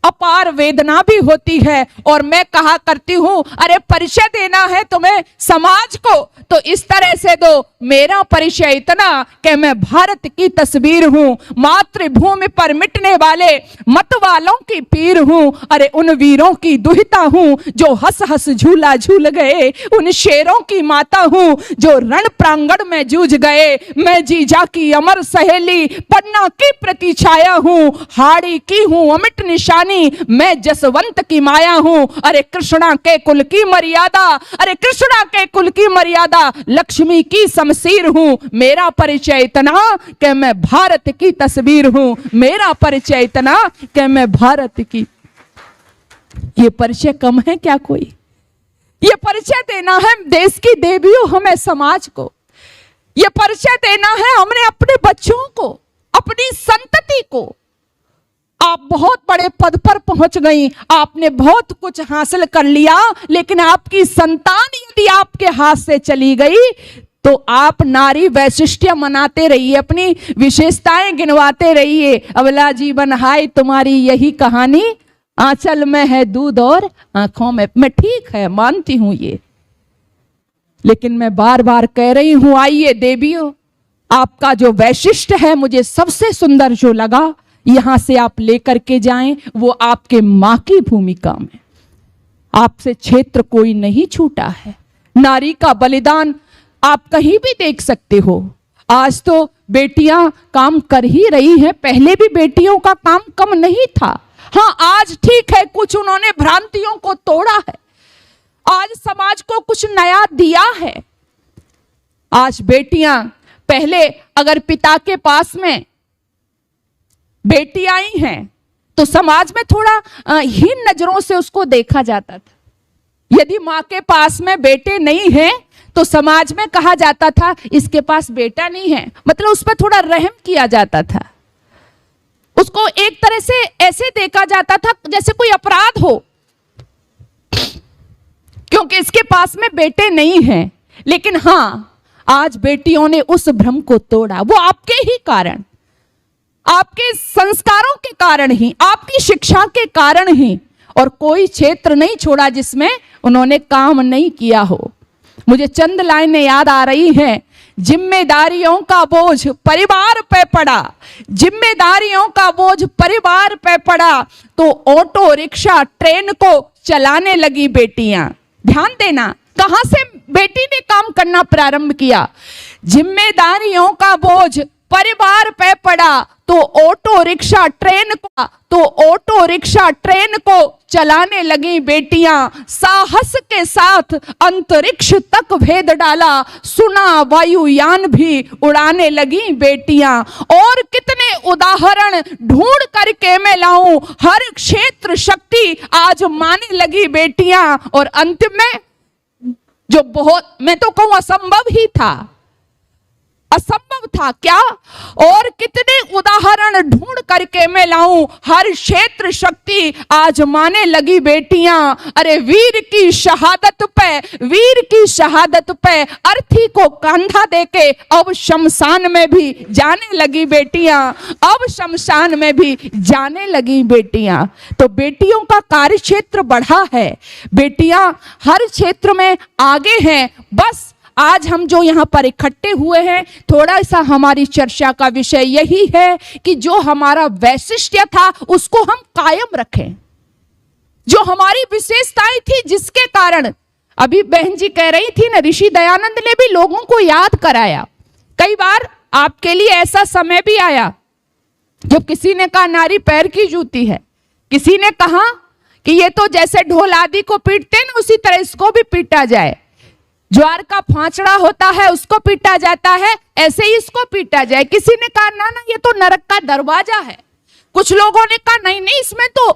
अपार वेदना भी होती है। और मैं कहा करती हूं, अरे परिचय देना है तुम्हें समाज को, तो इस तरह से दो। मेरा परिचय इतना कि मैं भारत की तस्वीर हूं, मातृभूमि पर मिटने वाले मत वालों की पीर हूं। अरे उन वीरों की दुहिता हूं जो हंस हंस झूला झूल गए, उन शेरों की माता हूं जो रण प्रांगण में जूझ गए। मैं जीजा की अमर सहेली, पन्ना की प्रति छाया हूं, हाड़ी की हूं अमिट निशानी, मैं जसवंत की माया हूं। अरे कृष्णा के कुल की मर्यादा, अरे कृष्णा के कुल की मर्यादा, लक्ष्मी की शमशीर हूं। मेरा परिचय इतना कि मैं भारत की तस्वीर हूं, मेरा परिचय इतना कि मैं भारत की। ये परिचय कम है क्या कोई? ये परिचय देना है देश की देवियों हमें, समाज को। ये परिचय देना है हमने अपने बच्चों को, अपनी संतति को। आप बहुत बड़े पद पर पहुंच गई, आपने बहुत कुछ हासिल कर लिया, लेकिन आपकी संतान यदि आपके हाथ से चली गई तो आप नारी वैशिष्ट्य मनाते रहिए, अपनी विशेषताएं गिनवाते रहिए। अबला जीवन हाय तुम्हारी यही कहानी, आंचल में है दूध और आंखों में। मैं ठीक है, मानती हूं ये, लेकिन मैं बार बार कह रही हूं, आइए देवियों, आपका जो वैशिष्ट्य है, मुझे सबसे सुंदर जो लगा, यहां से आप लेकर के जाएं, वो आपके मां की भूमिका में। आपसे क्षेत्र कोई नहीं छूटा है। नारी का बलिदान आप कहीं भी देख सकते हो। आज तो बेटियां काम कर ही रही हैं, पहले भी बेटियों का काम कम नहीं था। हाँ, आज ठीक है, कुछ उन्होंने भ्रांतियों को तोड़ा है, आज समाज को कुछ नया दिया है। आज बेटियां, पहले अगर पिता के पास में बेटी आई हैं तो समाज में थोड़ा हीन नजरों से उसको देखा जाता था। यदि माँ के पास में बेटे नहीं हैं तो समाज में कहा जाता था इसके पास बेटा नहीं है, मतलब उस पर थोड़ा रहम किया जाता था। उसको एक तरह से ऐसे देखा जाता था जैसे कोई अपराध हो, क्योंकि इसके पास में बेटे नहीं हैं। लेकिन हाँ, आज बेटियों ने उस भ्रम को तोड़ा। वो आपके ही कारण, आपके संस्कारों के कारण ही, आपकी शिक्षा के कारण ही, और कोई क्षेत्र नहीं छोड़ा जिसमें उन्होंने काम नहीं किया हो। मुझे चंद लाइनें याद आ रही हैं। जिम्मेदारियों का बोझ परिवार पे पड़ा, जिम्मेदारियों का बोझ परिवार पे पड़ा, तो ऑटो रिक्शा ट्रेन को चलाने लगी बेटियां। ध्यान देना, कहां से बेटी ने काम करना प्रारंभ किया। जिम्मेदारियों का बोझ परिवार पे पड़ा तो ऑटो रिक्शा ट्रेन को चलाने लगी बेटियां। साहस के साथ अंतरिक्ष तक भेद डाला, सुना वायुयान भी उड़ाने लगी बेटियां। और कितने उदाहरण ढूंढ करके मैं लाऊं, हर क्षेत्र शक्ति आज माने लगी बेटियां। और अंतिम में जो बहुत, मैं तो कहूं असंभव ही था, असंभव था क्या, और कितने उदाहरण ढूंढ करके मैं लाऊं, हर क्षेत्र शक्ति आज माने लगी बेटियां। अरे वीर की शहादत पे अर्थी को कंधा देके अब शमशान में भी जाने लगी बेटियां, अब शमशान में भी जाने लगी बेटियां। तो बेटियों का कार्य क्षेत्र बढ़ा है, बेटियां हर क्षेत्र में आगे हैं। बस आज हम जो यहाँ पर इकट्ठे हुए हैं, थोड़ा सा हमारी चर्चा का विषय यही है कि जो हमारा वैशिष्ट्य था उसको हम कायम रखें, जो हमारी विशेषताएं थी, जिसके कारण अभी बहन जी कह रही थी ना, ऋषि दयानंद ने भी लोगों को याद कराया। कई बार आपके लिए ऐसा समय भी आया जब किसी ने कहा नारी पैर की जूती है, किसी ने कहा कि ये तो जैसे ढोल आदि को पीटते हैं ना, उसी तरह इसको भी पीटा जाए। ज्वार का फांचड़ा होता है उसको पीटा जाता है, ऐसे ही इसको पीटा जाए। किसी ने कहा ना ये तो नरक का दरवाजा है। कुछ लोगों ने कहा नहीं इसमें तो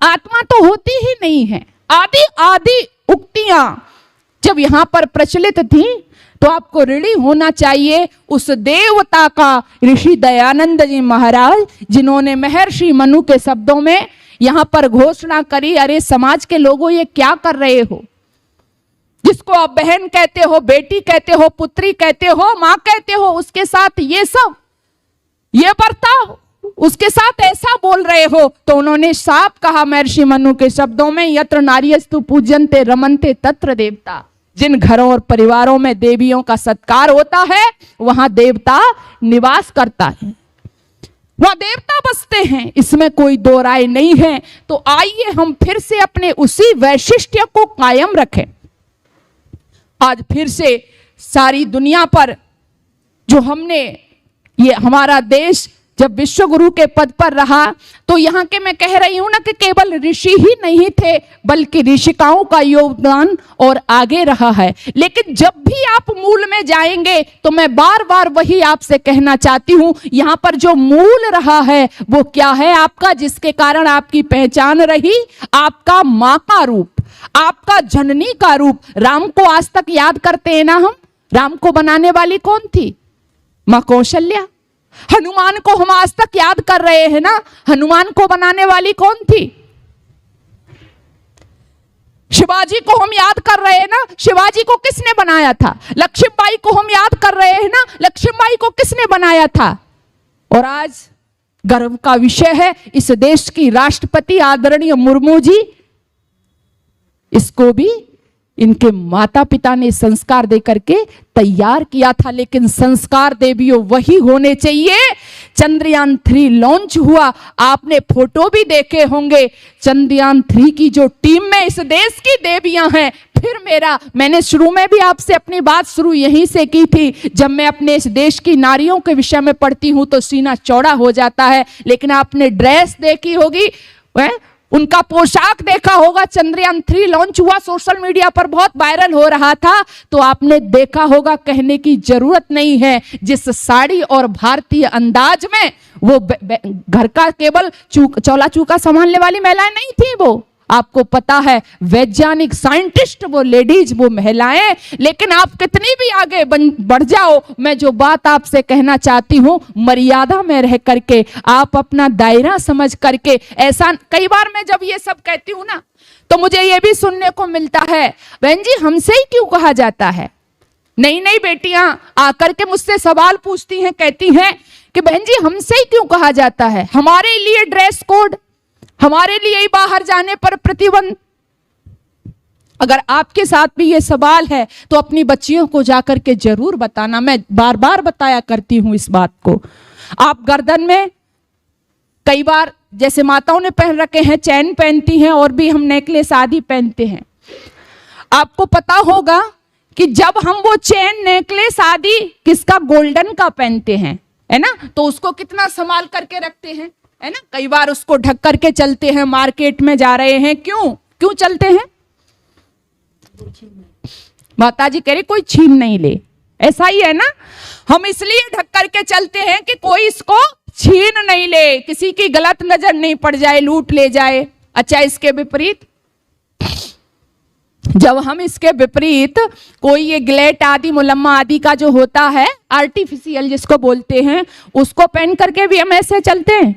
आत्मा तो होती ही नहीं है। आदि आदि उक्तियां जब यहाँ पर प्रचलित थी तो आपको ऋणी होना चाहिए उस देवता का, ऋषि दयानंद जी महाराज, जिन्होंने महर्षि मनु के शब्दों में यहाँ पर घोषणा करी, अरे समाज के लोगों ये क्या कर रहे हो, जिसको आप बहन कहते हो, बेटी कहते हो, पुत्री कहते हो, मां कहते हो, उसके साथ ये सब, ये बर्ताव, उसके साथ ऐसा बोल रहे हो। तो उन्होंने साफ कहा महर्षि मनु के शब्दों में, यत्र नार्यस्तु पूज्यन्ते रमन्ते तत्र देवता। जिन घरों और परिवारों में देवियों का सत्कार होता है वहां देवता निवास करता है, वहां देवता बसते हैं, इसमें कोई दो राय नहीं है। तो आइए हम फिर से अपने उसी वैशिष्ट्य को कायम रखें। आज फिर से सारी दुनिया पर जो हमने, ये हमारा देश जब विश्व गुरु के पद पर रहा, तो यहाँ के मैं कह रही हूं ना कि केवल ऋषि ही नहीं थे बल्कि ऋषिकाओं का योगदान और आगे रहा है। लेकिन जब भी आप मूल में जाएंगे तो मैं बार बार वही आपसे कहना चाहती हूं, यहाँ पर जो मूल रहा है वो क्या है आपका, जिसके कारण आपकी पहचान रही, आपका माँ का रूप, आपका जननी का रूप। राम को आज तक याद करते हैं ना हम, राम को बनाने वाली कौन थी, माँ कौशल्या। हनुमान को हम आज तक याद कर रहे हैं ना, हनुमान को बनाने वाली कौन थी, शिवाजी को हम याद कर रहे हैं ना, शिवाजी को किसने बनाया था। लक्ष्मीबाई को हम याद कर रहे हैं ना, लक्ष्मीबाई को किसने बनाया था। और आज गर्व का विषय है, इस देश की राष्ट्रपति आदरणीय मुर्मू जी, इसको भी इनके माता पिता ने संस्कार देकर के तैयार किया था। लेकिन संस्कार देवियों वही होने चाहिए। चंद्रयान 3 लॉन्च हुआ, आपने फोटो भी देखे होंगे। चंद्रयान 3 की जो टीम में इस देश की देवियां हैं, फिर मैंने शुरू में भी आपसे अपनी बात शुरू यहीं से की थी। जब मैं अपने इस देश की नारियों के विषय में पढ़ती हूं तो सीना चौड़ा हो जाता है। लेकिन आपने ड्रेस देखी होगी, उनका पोशाक देखा होगा। चंद्रयान 3 लॉन्च हुआ, सोशल मीडिया पर बहुत वायरल हो रहा था, तो आपने देखा होगा, कहने की जरूरत नहीं है, जिस साड़ी और भारतीय अंदाज में वो घर का केवल चौला चूका संभालने वाली महिलाएं नहीं थी। वो आपको पता है वैज्ञानिक साइंटिस्ट वो लेडीज वो महिलाएं। लेकिन आप कितनी भी आगे बढ़ जाओ, मैं जो बात आपसे कहना चाहती हूं, मर्यादा में रह करके आप अपना दायरा समझ करके। ऐसा कई बार मैं जब ये सब कहती हूं ना, तो मुझे ये भी सुनने को मिलता है, बहन जी हमसे ही क्यों कहा जाता है। नई नई बेटियां आकर के मुझसे सवाल पूछती हैं, कहती हैं कि बहन जी हमसे ही क्यों कहा जाता है, हमारे लिए ड्रेस कोड, हमारे लिए ही बाहर जाने पर प्रतिबंध। अगर आपके साथ भी ये सवाल है तो अपनी बच्चियों को जाकर के जरूर बताना। मैं बार बार बताया करती हूं इस बात को। आप गर्दन में कई बार जैसे माताओं ने पहन रखे हैं, चैन पहनती हैं, और भी हम नेकलेस आदि पहनते हैं। आपको पता होगा कि जब हम वो चैन नेकलेस आदि किसका, गोल्डन का पहनते हैं, है ना, तो उसको कितना संभाल करके रखते हैं, है ना। कई बार उसको ढक करके चलते हैं, मार्केट में जा रहे हैं, क्यों चलते हैं। माता जी कह रही कोई छीन नहीं ले, ऐसा ही है ना। हम इसलिए ढक करके चलते हैं कि कोई इसको छीन नहीं ले, किसी की गलत नजर नहीं पड़ जाए, लूट ले जाए। अच्छा, इसके विपरीत जब हम इसके विपरीत कोई ये ग्लेट आदि मुलम्मा आदि का जो होता है आर्टिफिशियल जिसको बोलते हैं, उसको पहन करके भी हम ऐसे चलते हैं।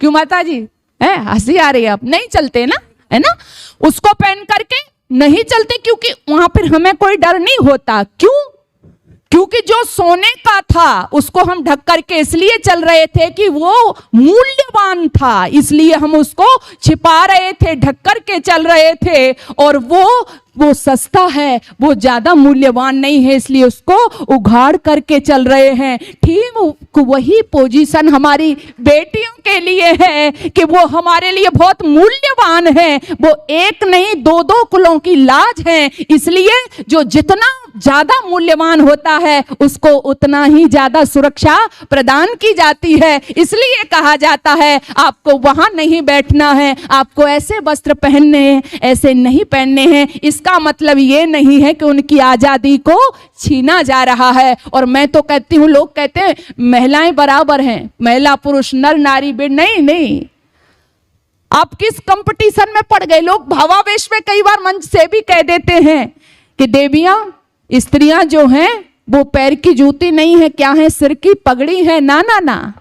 क्यों माता जी, है हंसी आ रही है, आप नहीं चलते ना, है ना। उसको पहन करके नहीं चलते क्योंकि वहां पर हमें कोई डर नहीं होता। क्योंकि जो सोने का था उसको हम ढक करके इसलिए चल रहे थे कि वो मूल्यवान था, इसलिए हम उसको छिपा रहे थे, ढक करके चल रहे थे। और वो सस्ता है, वो ज्यादा मूल्यवान नहीं है, इसलिए उसको उघाड़ करके चल रहे हैं। ठीक वही पोजीशन हमारी बेटियों के लिए है कि वो हमारे लिए बहुत मूल्यवान है। वो एक नहीं दो कुलों की लाज है, इसलिए जो जितना ज्यादा मूल्यवान होता है उसको उतना ही ज्यादा सुरक्षा प्रदान की जाती है। इसलिए कहा जाता है आपको वहां नहीं बैठना है, आपको ऐसे वस्त्र पहनने हैं, ऐसे नहीं पहनने हैं। इसका मतलब ये नहीं है कि उनकी आजादी को छीना जा रहा है। और मैं तो कहती हूं, लोग कहते हैं महिलाएं बराबर हैं, महिला पुरुष नर नारी बेड़, नहीं। आप किस कंपटीशन में पड़ गए। लोग भावावेश में कई बार मंच से भी कह देते हैं कि देवियां, स्त्रियां जो हैं वो पैर की जूती नहीं है, क्या है, सिर की पगड़ी है। ना।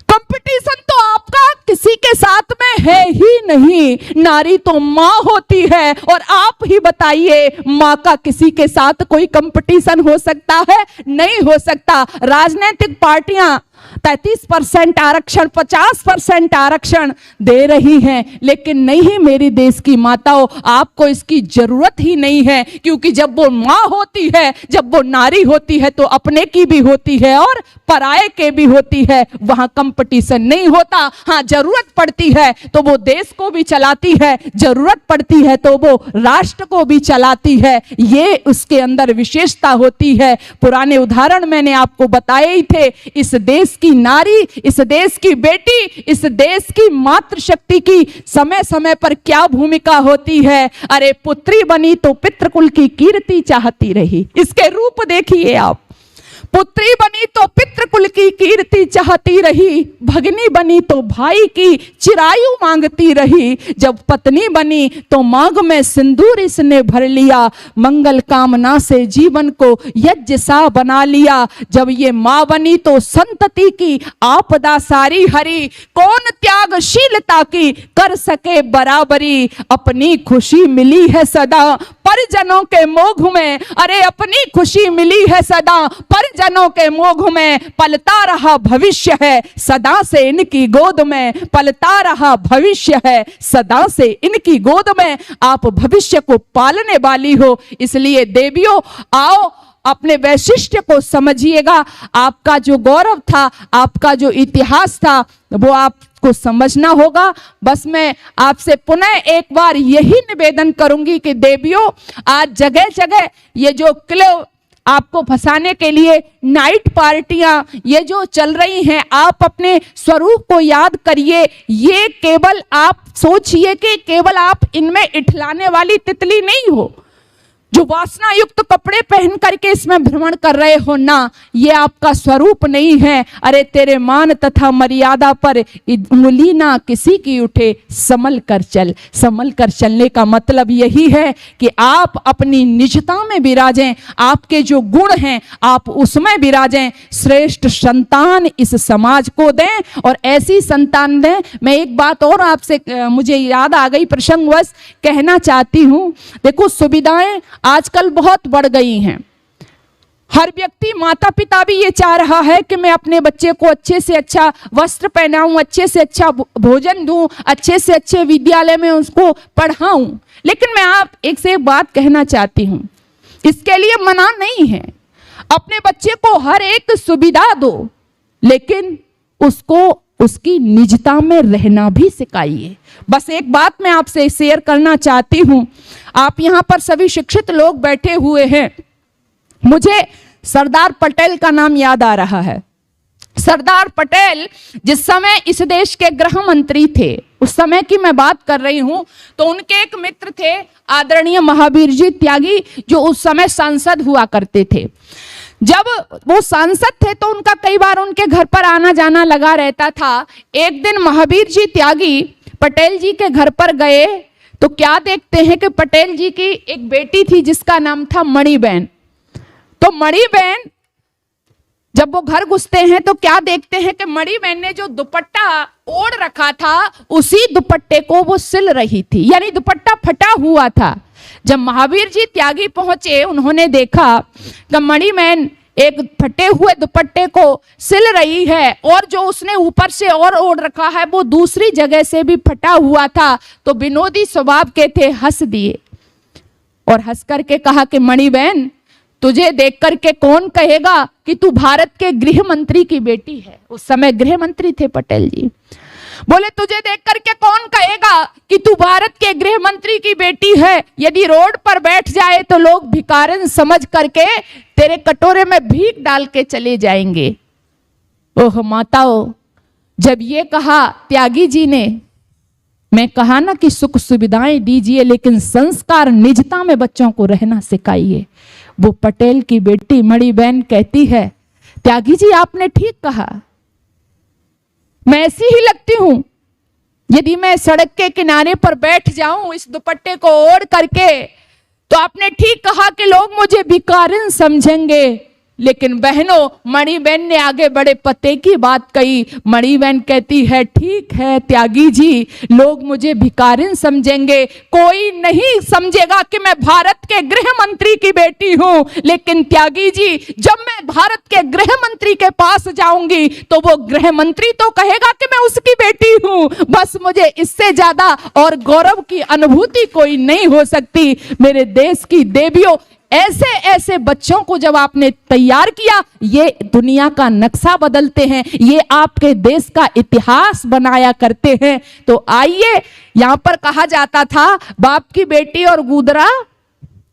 कंपटीशन तो आपका किसी के साथ में है ही नहीं। नारी तो माँ होती है, और आप ही बताइए माँ का किसी के साथ कोई कंपटीशन हो सकता है? नहीं हो सकता। राजनीतिक पार्टियां 33% आरक्षण, 50% आरक्षण दे रही हैं, लेकिन नहीं मेरी देश की माताओं, आपको इसकी जरूरत ही नहीं है। क्योंकि जब वो माँ होती है, जब वो नारी होती है, तो अपने की भी होती है और पराये के भी होती है। वहां कंपटीशन नहीं होता। हाँ, जरूरत पड़ती है तो वो देश को भी चलाती है, जरूरत पड़ती है तो वो राष्ट्र को भी चलाती है। ये उसके अंदर विशेषता होती है। पुराने उदाहरण मैंने आपको बताए ही थे। इस देश की नारी, इस देश की बेटी, इस देश की मातृशक्ति की समय समय पर क्या भूमिका होती है। अरे पुत्री बनी तो पितृकुल की कीर्ति चाहती रही। इसके रूप देखिए आप। पुत्री बनी तो पितृकुल की कीर्ति चाहती रही, भगनी बनी तो भाई की चिरायु मांगती रही, जब पत्नी बनी तो मांग में सिंदूर इसने भर लिया, मंगल कामना से जीवन को यज्ञ सा बना लिया। जब ये माँ बनी तो संतति की आपदा सारी हरी, कौन त्यागशीलता की कर सके बराबरी। अपनी खुशी मिली है सदा परिजनों के मोह में, अरे अपनी खुशी मिली है सदा परिजनों के मोह में, पलता रहा भविष्य है सदा से इनकी गोद में, पलता रहा भविष्य है सदा से इनकी गोद में। आप भविष्य को पालने वाली हो, इसलिए देवियों आओ अपने वैशिष्ट्य को समझिएगा। आपका जो गौरव था, आपका जो इतिहास था, वो आपको समझना होगा। बस मैं आपसे पुनः एक बार यही निवेदन करूंगी कि देवियों, आज जगह जगह ये जो क्लब आपको फंसाने के लिए नाइट पार्टियां ये जो चल रही हैं, आप अपने स्वरूप को याद करिए। ये केवल आप सोचिए कि केवल आप इनमें इठलाने वाली तितली नहीं हो। जो वासना युक्त कपड़े पहन करके इसमें भ्रमण कर रहे हो ना, ये आपका स्वरूप नहीं है। अरे तेरे मान तथा मर्यादा पर उंगली ना किसी की उठे, संभल कर चल। संभल कर चलने का मतलब यही है कि आप अपनी निजता में विराजें, आपके जो गुण हैं आप उसमें विराजें, श्रेष्ठ संतान इस समाज को दें और ऐसी संतान दें। मैं एक बात और आपसे मुझे याद आ गई, प्रसंगवश कहना चाहती हूँ। देखो, सुविधाएं आजकल बहुत बढ़ गई हैं। हर व्यक्ति, माता पिता भी ये चाह रहा है कि मैं अपने बच्चे को अच्छे से अच्छा वस्त्र पहनाऊं, अच्छे से अच्छा भोजन दूं, अच्छे से अच्छे विद्यालय में उसको पढ़ाऊं। लेकिन मैं आप एक से एक बात कहना चाहती हूं, इसके लिए मना नहीं है, अपने बच्चे को हर एक सुविधा दो, लेकिन उसको उसकी निजता में रहना भी सिखाइए। बस एक बात मैं आपसे शेयर करना चाहती हूं, आप यहां पर सभी शिक्षित लोग बैठे हुए हैं, मुझे सरदार पटेल का नाम याद आ रहा है। सरदार पटेल जिस समय इस देश के गृह मंत्री थे, उस समय की मैं बात कर रही हूं, तो उनके एक मित्र थे आदरणीय महावीर जी त्यागी, जो उस समय सांसद हुआ करते थे। जब वो सांसद थे तो उनका कई बार उनके घर पर आना जाना लगा रहता था। एक दिन महावीर जी त्यागी पटेल जी के घर पर गए तो क्या देखते हैं कि पटेल जी की एक बेटी थी जिसका नाम था मणिबेन। तो मणिबेन जब वो घर घुसते हैं तो क्या देखते हैं कि मणिबेन ने जो दुपट्टा ओढ़ रखा था उसी दुपट्टे को वो सिल रही थी, यानी दुपट्टा फटा हुआ था। जब महावीर जी त्यागी पहुंचे, उन्होंने देखा कि मणिबेन एक फटे हुए दुपट्टे को सिल रही है और जो उसने ऊपर से और ओढ़ रखा है वो दूसरी जगह से भी फटा हुआ था। तो विनोदी स्वभाव के थे, हंस दिए और हंस करके कहा कि मणिबेन, तुझे देख करके कौन कहेगा कि तू भारत के गृह मंत्री की बेटी है। उस समय गृह मंत्री थे पटेल जी। बोले, तुझे देख करके कौन कहेगा कि तू भारत के गृह मंत्री की बेटी है। यदि रोड पर बैठ जाए तो लोग भिखारन समझ करके तेरे कटोरे में भीख डाल के चले जाएंगे। ओह माताओं, जब ये कहा त्यागी जी ने, मैं कहा ना कि सुख सुविधाएं दीजिए लेकिन संस्कार निजता में बच्चों को रहना सिखाइए। वो पटेल की बेटी मणिबेन कहती है, त्यागी जी आपने ठीक कहा, मैं ऐसी ही लगती हूं। यदि मैं सड़क के किनारे पर बैठ जाऊं इस दुपट्टे को ओढ़ करके तो आपने ठीक कहा कि लोग मुझे भिखारिन समझेंगे। लेकिन बहनों, मणिबेन ने आगे बड़े पते की बात कही। मणिबेन कहती है, ठीक है त्यागी जी, लोग मुझे भिखारिन समझेंगे, कोई नहीं समझेगा कि मैं भारत के गृह मंत्री की बेटी हूं। लेकिन त्यागी जी, जब मैं भारत के गृह मंत्री के पास जाऊंगी तो वो गृह मंत्री तो कहेगा कि मैं उसकी बेटी हूं। बस मुझे इससे ज्यादा और गौरव की अनुभूति कोई नहीं हो सकती। मेरे देश की देवियों, ऐसे ऐसे बच्चों को जब आपने तैयार किया, ये दुनिया का नक्शा बदलते हैं, ये आपके देश का इतिहास बनाया करते हैं। तो आइए, यहां पर कहा जाता था, बाप की बेटी और गुदरा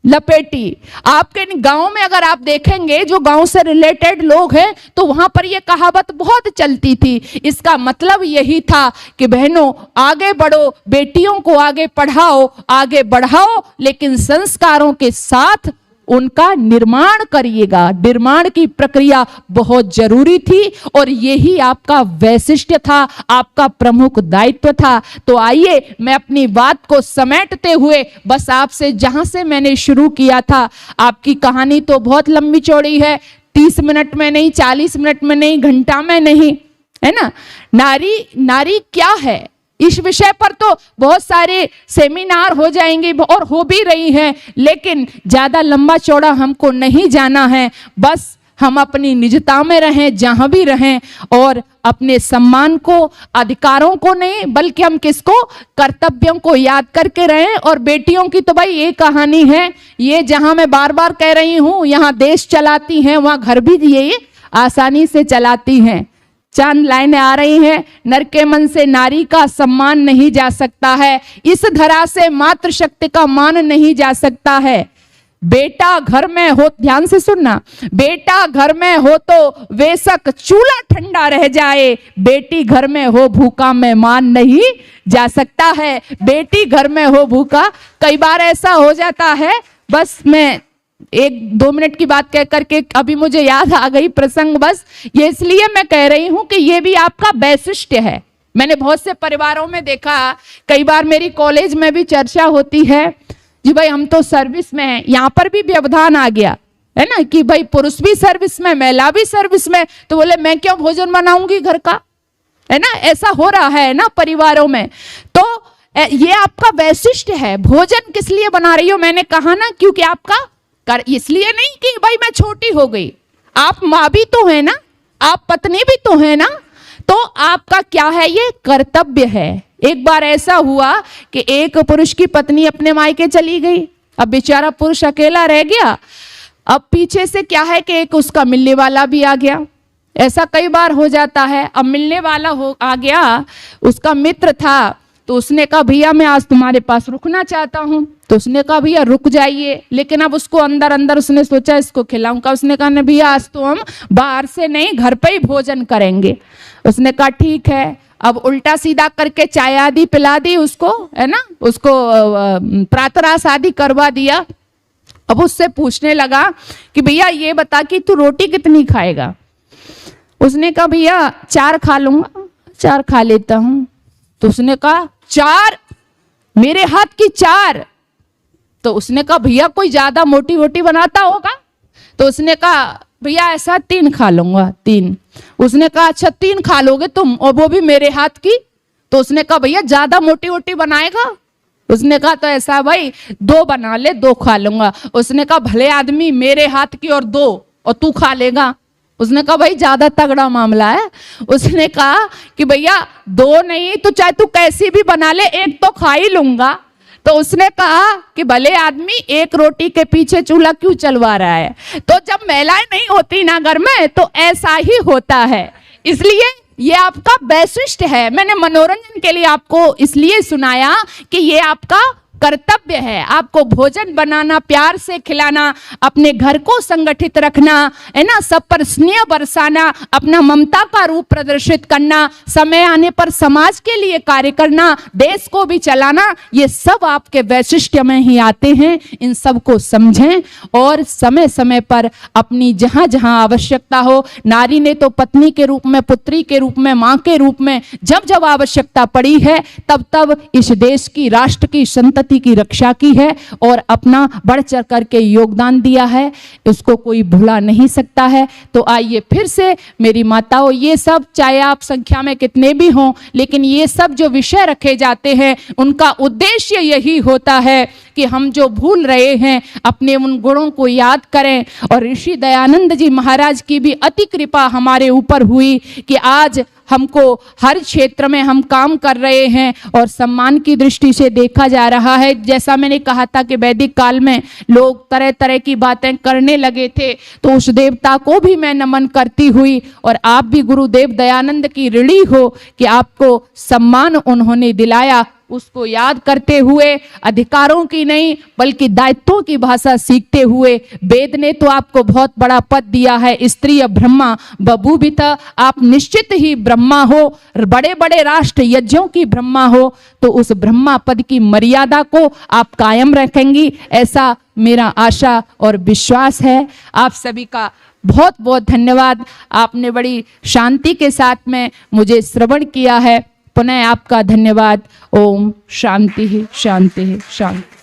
लपेटी। आपके गांव में अगर आप देखेंगे, जो गांव से रिलेटेड लोग हैं, तो वहां पर यह कहावत बहुत चलती थी। इसका मतलब यही था कि बहनों, आगे बढ़ो, बेटियों को आगे पढ़ाओ, आगे बढ़ाओ, लेकिन संस्कारों के साथ उनका निर्माण करिएगा। निर्माण की प्रक्रिया बहुत जरूरी थी और यही आपका वैशिष्ट्य था, आपका प्रमुख दायित्व था। तो आइए, मैं अपनी बात को समेटते हुए बस आपसे जहां से मैंने शुरू किया था, आपकी कहानी तो बहुत लंबी चौड़ी है, 30 मिनट में नहीं, 40 मिनट में नहीं, घंटा में नहीं, है ना। नारी क्या है, इस विषय पर तो बहुत सारे सेमिनार हो जाएंगे और हो भी रही हैं, लेकिन ज्यादा लंबा चौड़ा हमको नहीं जाना है। बस हम अपनी निजता में रहें, जहां भी रहें, और अपने सम्मान को, अधिकारों को नहीं, बल्कि हम किसको, कर्तव्यों को याद करके रहें। और बेटियों की तो भाई ये कहानी है, ये जहां मैं बार बार कह रही हूं, यहाँ देश चलाती हैं, वहां घर भी ये आसानी से चलाती हैं। चांद लाइनें आ रही हैं, नर के मन से नारी का सम्मान नहीं जा सकता है, इस धरा से मातृशक्ति का मान नहीं जा सकता है। बेटा घर में हो, ध्यान से सुनना, बेटा घर में हो तो बेशक चूल्हा ठंडा रह जाए, बेटी घर में हो भूखा मेहमान नहीं जा सकता है। बेटी घर में हो भूखा, कई बार ऐसा हो जाता है बस मैं 1-2 मिनट की बात कह करके अभी मुझे याद आ गई प्रसंग, बस ये इसलिए मैं कह रही हूं कि ये भी आपका वैशिष्ट्य है। मैंने बहुत से परिवारों में देखा, कई बार मेरी कॉलेज में भी चर्चा होती है जी भाई हम तो सर्विस में हैं, यहाँ पर भी व्यवधान आ गया है ना कि भाई पुरुष भी सर्विस में, महिला भी सर्विस में, तो बोले मैं क्यों भोजन बनाऊंगी घर का, है ना, ऐसा हो रहा है ना परिवारों में। तो ये आपका वैशिष्ट्य है। भोजन किस लिए बना रही हो, मैंने कहा ना क्योंकि आपका कर, इसलिए नहीं कि भाई मैं छोटी हो गई, आप माँ भी तो है ना, आप पत्नी भी तो है ना, तो आपका क्या है, ये कर्तव्य है। एक बार ऐसा हुआ कि एक पुरुष की पत्नी अपने मायके चली गई, अब बेचारा पुरुष अकेला रह गया। अब पीछे से क्या है कि एक उसका मिलने वाला भी आ गया, ऐसा कई बार हो जाता है। अब मिलने वाला आ गया, उसका मित्र था, तो उसने कहा भैया मैं आज तुम्हारे पास रुकना चाहता हूँ, तो उसने कहा भैया रुक जाइए, लेकिन अब उसको अंदर अंदर उसने सोचा इसको खिलाऊंगा, उसने कहा नहीं भैया आज तो हम बाहर से नहीं घर पे ही भोजन करेंगे। उसने कहा ठीक है। अब उल्टा सीधा करके चाय आदि पिला दी उसको, है ना, उसको प्रातराश आदि करवा दिया। अब उससे पूछने लगा कि भैया ये बता कि तू रोटी कितनी खाएगा। उसने कहा भैया 4 खा लूंगा, 4 खा लेता हूं। तो उसने कहा 4, मेरे हाथ की 4। तो उसने कहा भैया कोई ज्यादा मोटी वोटी बनाता होगा। तो उसने कहा भैया ऐसा 3 खा लूंगा, 3। उसने कहा अच्छा 3 खा लोगे तुम, और वो भी मेरे हाथ की। तो उसने कहा भैया ज्यादा मोटी वोटी बनाएगा। उसने कहा तो ऐसा भाई 2 बना ले, 2 खा लूंगा। उसने कहा भले आदमी मेरे हाथ की और 2 और तू खा लेगा। उसने कहा भाई ज्यादा तगड़ा मामला है। उसने कहा कि भैया 2 नहीं तो चाहे तू कैसी भी बना ले, 1 तो खा ही लूंगा। तो उसने कहा कि भले आदमी 1 रोटी के पीछे चूल्हा क्यों चलवा रहा है। तो जब महिलाएं नहीं होती ना घर में तो ऐसा ही होता है। इसलिए ये आपका वैशिष्ट्य है। मैंने मनोरंजन के लिए आपको इसलिए सुनाया कि ये आपका कर्तव्य है, आपको भोजन बनाना, प्यार से खिलाना, अपने घर को संगठित रखना, है ना, सब पर स्नेह बरसाना, अपना ममता का रूप प्रदर्शित करना, समय आने पर समाज के लिए कार्य करना, देश को भी चलाना, ये सब आपके वैशिष्ट्य में ही आते हैं। इन सब को समझें और समय समय पर अपनी जहां जहां आवश्यकता हो, नारी ने तो पत्नी के रूप में, पुत्री के रूप में, मां के रूप में जब जब आवश्यकता पड़ी है तब तब इस देश की, राष्ट्र की, संतति की रक्षा की है और अपना बढ़ चढ़ करके योगदान दिया है, उसको कोई भुला नहीं सकता है। तो आइए फिर से मेरी माताओं, ये सब चाहे आप संख्या में कितने भी हों, लेकिन ये सब जो विषय रखे जाते हैं उनका उद्देश्य यही होता है कि हम जो भूल रहे हैं अपने उन गुणों को याद करें। और ऋषि दयानंद जी महाराज की भी अति कृपा हमारे ऊपर हुई कि आज हमको हर क्षेत्र में हम काम कर रहे हैं और सम्मान की दृष्टि से देखा जा रहा है। जैसा मैंने कहा था कि वैदिक काल में लोग तरह तरह की बातें करने लगे थे, तो उस देवता को भी मैं नमन करती हुई, और आप भी गुरुदेव दयानंद की ऋणी हो कि आपको सम्मान उन्होंने दिलाया, उसको याद करते हुए अधिकारों की नहीं बल्कि दायित्वों की भाषा सीखते हुए, वेद ने तो आपको बहुत बड़ा पद दिया है, स्त्री ब्रह्मा बभूविता, आप निश्चित ही ब्रह्मा हो, बड़े बड़े राष्ट्र यज्ञों की ब्रह्मा हो, तो उस ब्रह्मा पद की मर्यादा को आप कायम रखेंगी, ऐसा मेरा आशा और विश्वास है। आप सभी का बहुत बहुत धन्यवाद। आपने बड़ी शांति के साथ में मुझे श्रवण किया है, पुनः आपका धन्यवाद। ओम शांति शांति शांति।